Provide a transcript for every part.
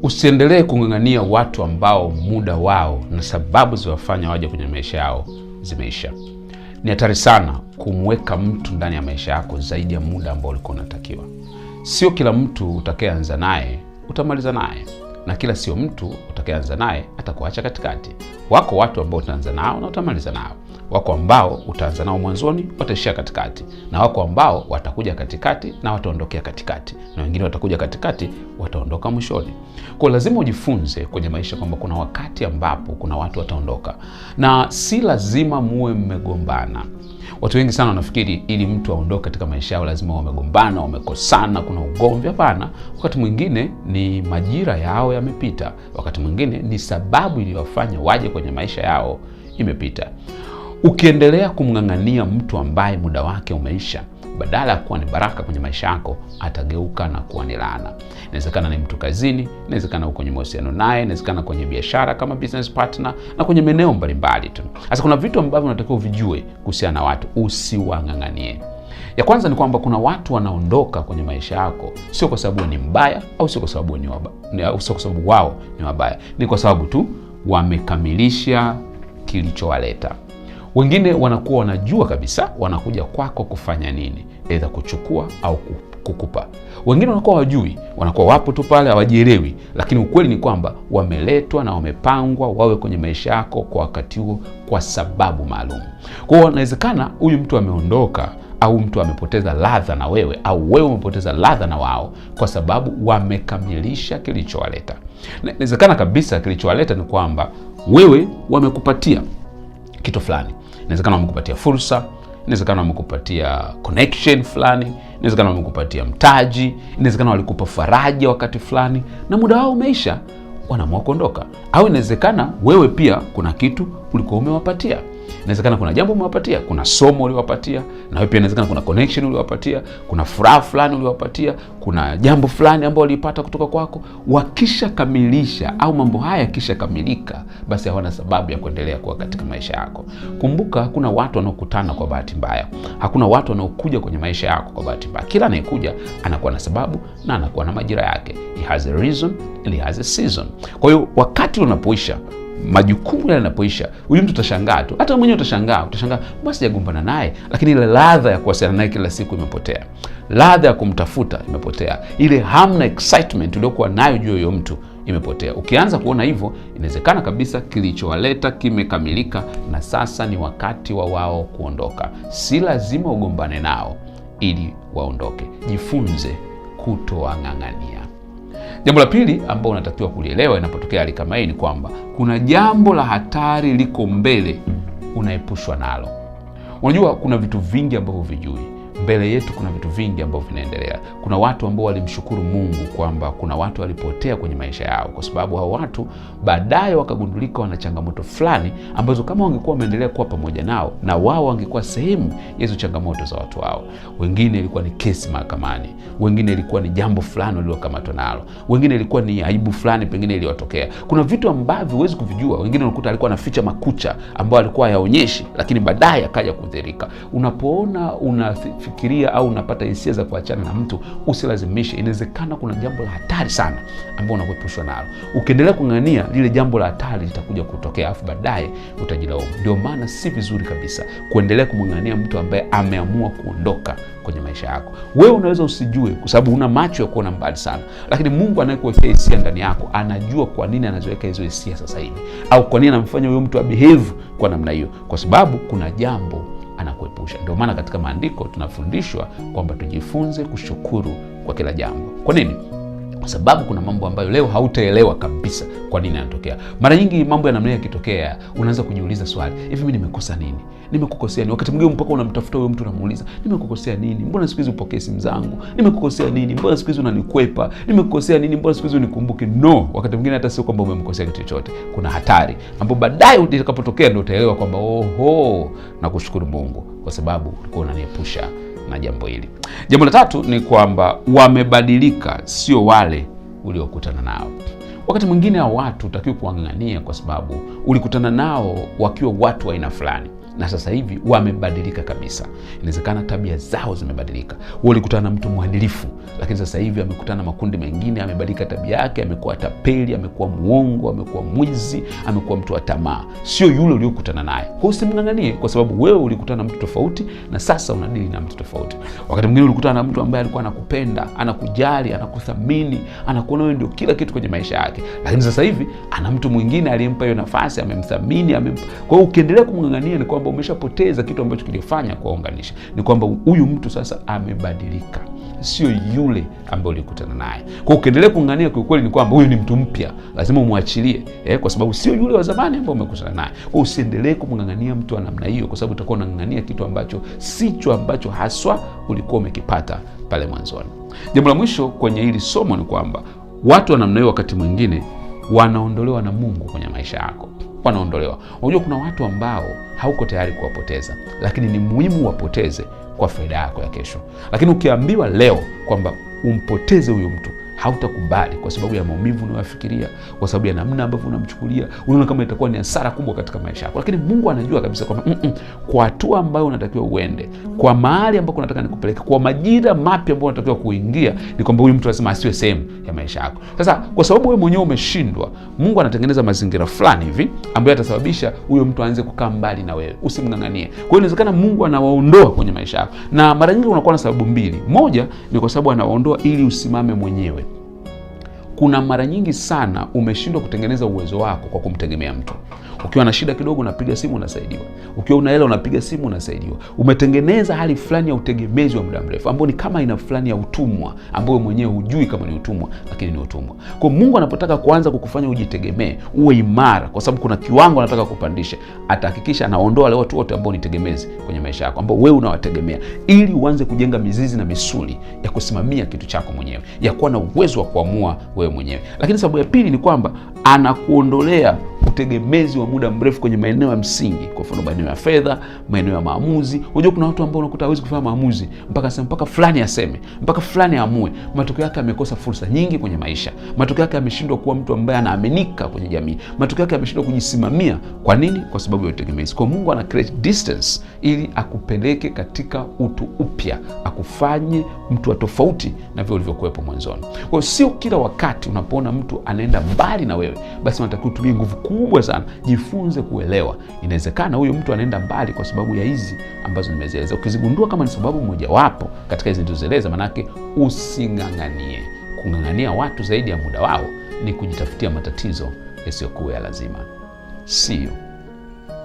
Usiendelee kung'ang'ania watu ambao muda wao na sababu ziwafanya waje kwenye maisha yao zimeisha. Ni hatari sana kumweka mtu ndani ya maisha yako zaidi ya muda ambao ulikuwa unatakiwa. Sio kila mtu utakayeanza naye utamaliza naye, na kila sio mtu utakayeanza naye atakuacha katikati. Wako watu ambao utaanza nao na utamaliza nao. Wako ambao utaanza nao mwanzoni wataishia katikati, na wako ambao watakuja katikati na wataondokea katikati, na wengine watakuja katikati wataondoka mwishoni. Kwa lazima ujifunze kwenye maisha kwamba kuna wakati ambapo kuna watu wataondoka, na si lazima muwe mmegombana. Watu wengi sana wanafikiri ili mtu aondoke katika maisha yao lazima wamegombana, wamekosana, kuna ugomvi. Hapana. Wakati mwingine ni majira yao yamepita, wakati mwingine ni sababu iliyowafanya waje kwenye maisha yao imepita. Ukiendelea kumng'ang'ania mtu ambaye muda wake umeisha, badala ya kuwa ni baraka kwenye maisha yako, atageuka na kuwa ni laana. Inawezekana ni mtu kazini, inawezekana uko kwenye mahusiano naye, inawezekana kwenye biashara kama business partner, na kwenye maeneo mbalimbali tu. Sasa kuna vitu ambavyo unatakiwa uvijue kuhusiana na watu, usiwang'ang'anie. Ya kwanza ni kwamba kuna watu wanaondoka kwenye maisha yako sio kwa sababu ni mbaya au sio kwa sababu ni wabaya, au sio kwa sababu wao ni wabaya. Ni kwa sababu tu wamekamilisha kilichowaleta. Wengine wanakuwa wanajua kabisa wanakuja kwako kufanya nini, aidha kuchukua au kukupa. Wengine wanakuwa wajui, wanakuwa wapo tu pale hawajielewi, lakini ukweli ni kwamba wameletwa na wamepangwa wawe kwenye maisha yako kwa wakati huo kwa sababu maalum. Kwa hiyo inawezekana huyu mtu ameondoka, au mtu amepoteza ladha na wewe, au wewe umepoteza ladha na wao kwa sababu wamekamilisha kilichowaleta. Na inawezekana kabisa kilichowaleta ni kwamba wewe wamekupatia kitu fulani. Inawezekana wamekupatia fursa, inawezekana wamekupatia connection fulani, inawezekana wamekupatia mtaji, inawezekana walikupa faraja wakati fulani na muda wao umeisha, wanaamua kuondoka. Au inawezekana wewe pia kuna kitu ulikuwa umewapatia. Inawezekana kuna jambo umewapatia, kuna somo uliwapatia, na wewe pia inawezekana kuna connection uliwapatia, kuna furaha fulani uliwapatia, kuna jambo fulani ambalo walipata kutoka kwako. Wakisha kamilisha au mambo haya yakisha kamilika, basi hawana sababu ya kuendelea kuwa katika maisha yako. Kumbuka, hakuna watu wanaokutana kwa bahati mbaya. Hakuna watu wanaokuja kwenye maisha yako kwa bahati mbaya. Kila anayekuja anakuwa na sababu na anakuwa na majira yake. He has a reason and he has a season. Kwa hiyo wakati unapoisha, majukumu yale yanapoisha, huyu mtu utashangaa tu. Hata mwenyewe utashangaa, basi sijagombana naye, lakini ile ladha ya kuwasiliana naye kila siku imepotea. Ladha ya kumtafuta imepotea. Ile hamna excitement uliokuwa nayo juu ya huyo mtu imepotea. Ukianza kuona hivyo, inawezekana kabisa kilichowaleta kimekamilika na sasa ni wakati wa wao kuondoka. Si lazima ugombane nao ili waondoke. Jifunze kutowang'ang'ania. Jambo la pili ambalo unatakiwa kulielewa inapotokea hali kama hii ni kwamba kuna jambo la hatari liko mbele, unaepushwa nalo. Unajua kuna vitu vingi ambavyo vijui. Mbele yetu kuna vitu vingi ambavyo vinaendelea. Kuna watu ambao walimshukuru Mungu kwamba kuna watu walipotea kwenye maisha yao, kwa sababu hao watu baadaye wakagundulika wana changamoto fulani ambazo kama wangekuwa wameendelea kuwa pamoja nao, na wao wangekuwa sehemu ya hizo changamoto za watu wao. Wengine ilikuwa ni kesi mahakamani, wengine ilikuwa ni jambo fulani waliokamatwa nalo, wengine ilikuwa ni aibu fulani pengine iliyotokea. Kuna vitu ambavyo huwezi kuvijua. Wengine unakuta alikuwa anaficha makucha ambayo alikuwa hayaonyeshi, lakini baadaye akaja kudhihirika. Unapoona unafikiria au unapata hisia za kuachana na mtu, usilazimishe. Inawezekana kuna jambo la hatari sana ambalo unakuepushwa nalo. Ukiendelea kung'ang'ania, lile jambo la hatari litakuja kutokea, afu baadaye utajilaumu. Ndio maana si vizuri kabisa kuendelea kumng'ang'ania mtu ambaye ameamua kuondoka kwenye maisha yako. Wewe unaweza usijue kwa sababu una macho ya kuona mbali sana, lakini Mungu anayekuwekea hisia ndani yako anajua kwa nini anaziweka hizo hisia sasa hivi, au kwa nini anamfanya huyo mtu abehave kwa namna hiyo, kwa sababu kuna jambo anakuepusha. Ndio maana katika maandiko tunafundishwa kwamba tujifunze kushukuru kwa kila jambo. Kwa nini? Kwa sababu kuna mambo ambayo leo hautaelewa kabisa kwa nini yanatokea. Mara nyingi mambo ya namna hiyo yakitokea, unaanza kujiuliza swali, hivi mimi nimekosa nini? Nimekukosea nini? Wakati mwingine mpaka unamtafuta huyo mtu unamuuliza, nimekukosea nini? Mbona siku hizi upokee simu zangu? Nimekukosea nini? Mbona siku hizi unanikwepa? Nimekukosea nini? Mbona siku hizi unikumbuki? No, wakati mwingine hata sio kwamba umemkosea kitu chochote. Kuna hatari ambapo baadaye utakapotokea ndio utaelewa kwamba oho, na kushukuru Mungu kwa sababu ulikuwa unaniepusha na jambo hili. Jambo la tatu ni kwamba wamebadilika, sio wale uliokutana nao. Wakati mwingine hao watu utakiwa kuang'ang'ania kwa sababu ulikutana nao wakiwa watu wa aina fulani. na sasa hivi wamebadilika kabisa. Inawezekana tabia zao zimebadilika. Wewe ulikutana na mtu mwadilifu, lakini sasa hivi amekutana na makundi mengine, amebadilika tabia yake, amekuwa tapeli, amekuwa muongo, amekuwa mwizi, amekuwa mtu wa tamaa. Sio yule uliyokutana naye. Kwa hiyo usimng'ang'anie, kwa sababu wewe ulikutana na mtu tofauti na sasa unadili na mtu tofauti. Wakati mwingine ulikutana na mtu ambaye alikuwa anakupenda, anakujali, anakuthamini, anakuona wewe ndio kila kitu kwenye maisha yake. Lakini sasa hivi ana mtu mwingine aliyempa hiyo nafasi, amemthamini, Kwa hiyo ukiendelea kumng'ang'ania ni kwamba umeshapoteza kitu ambacho kilifanya kuwaunganisha. Ni kwamba huyu mtu sasa amebadilika, sio yule ambaye ulikutana naye. Kwa hiyo ukiendelea kung'ang'ania, kwa kweli ni kwamba huyu ni mtu mpya, lazima umwachilie, kwa sababu sio yule wa zamani ambaye umekutana naye. Kwa hiyo usiendelee kumng'ang'ania mtu wa namna hiyo, kwa sababu utakuwa unang'ang'ania kitu ambacho sicho ambacho haswa ulikuwa umekipata pale mwanzoni. Jambo la mwisho kwenye hili somo ni kwamba watu wa namna hiyo wakati mwingine wanaondolewa na Mungu kwenye maisha yako. Wanaondolewa. Unajua kuna watu ambao hauko tayari kuwapoteza, lakini ni muhimu wapoteze kwa faida yako ya kesho. Lakini ukiambiwa leo kwamba umpoteze huyo mtu, hautakubali kwa sababu ya maumivu unayofikiria, kwa sababu ya namna ambavyo unamchukulia. Unaona kama itakuwa ni hasara kubwa katika maisha yako. Lakini Mungu anajua kabisa kwamba kwa hatua ambayo unatakiwa uende, kwa mahali ambako unataka nikupeleke, kwa majira mapya ambayo unatakiwa kuingia, ni kwamba huyu mtu lazima asiwe sehemu ya maisha yako. Sasa kwa sababu wewe mwenyewe umeshindwa, Mungu anatengeneza mazingira fulani hivi ambayo yatasababisha huyo mtu aanze kukaa mbali na wewe. Usimng'ang'anie. Kwa hiyo inawezekana Mungu anawaondoa kwenye maisha yako. Na mara nyingi unakuwa na sababu mbili. Moja ni kwa sababu anawaondoa ili usimame mwenyewe. Kuna mara nyingi sana umeshindwa kutengeneza uwezo wako kwa kumtegemea mtu. Ukiwa na shida kidogo unapiga simu unasaidiwa. Ukiwa una hela unapiga simu unasaidiwa. Umetengeneza hali fulani ya utegemezi wa muda mrefu ambao ni kama ina fulani ya utumwa ambao mwenyewe hujui kama ni utumwa, lakini ni utumwa. Kwa Mungu anapotaka kuanza kukufanya ujitegemee, uwe imara, kwa sababu kuna kiwango anataka kupandisha, atahakikisha anaondoa wale watu wote ambao ni tegemezi kwenye maisha yako, ambao wewe unawategemea, ili uanze kujenga mizizi na misuli ya kusimamia kitu chako mwenyewe, ya kuwa na uwezo wa kuamua wewe mwenyewe. Lakini sababu ya pili ni kwamba anakuondolea utegemezi wa muda mrefu kwenye maeneo ya msingi. Kwa mfano maeneo ya fedha, maeneo ya maamuzi. Unajua kuna watu ambao unakuta hawezi kufanya maamuzi mpaka fulani aseme, mpaka fulani aamue. Matokeo yake amekosa fursa nyingi kwenye maisha. Matokeo yake ameshindwa kuwa mtu ambaye anaaminika kwenye jamii. Matokeo yake ameshindwa kujisimamia. Kwa nini? Kwa sababu ya utegemezi. Kwa Mungu ana create distance ili akupeleke katika utu upya, akufanye mtu wa tofauti na vile ulivyokuwepo mwanzoni. Kwa hiyo sio kila wakati unapoona mtu anaenda mbali na wewe, basi unatakiwa utumie nguvu kubwa sana. Jifunze kuelewa, inawezekana huyo mtu anaenda mbali kwa sababu ya hizi ambazo nimezieleza. Ukizigundua kama ni sababu mojawapo katika hizi nilizoeleza, manake using'ang'anie. Kung'ang'ania watu zaidi ya muda wao ni kujitafutia matatizo yasiyokuwa ya lazima. See you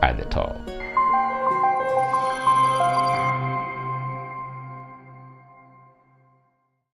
at the top.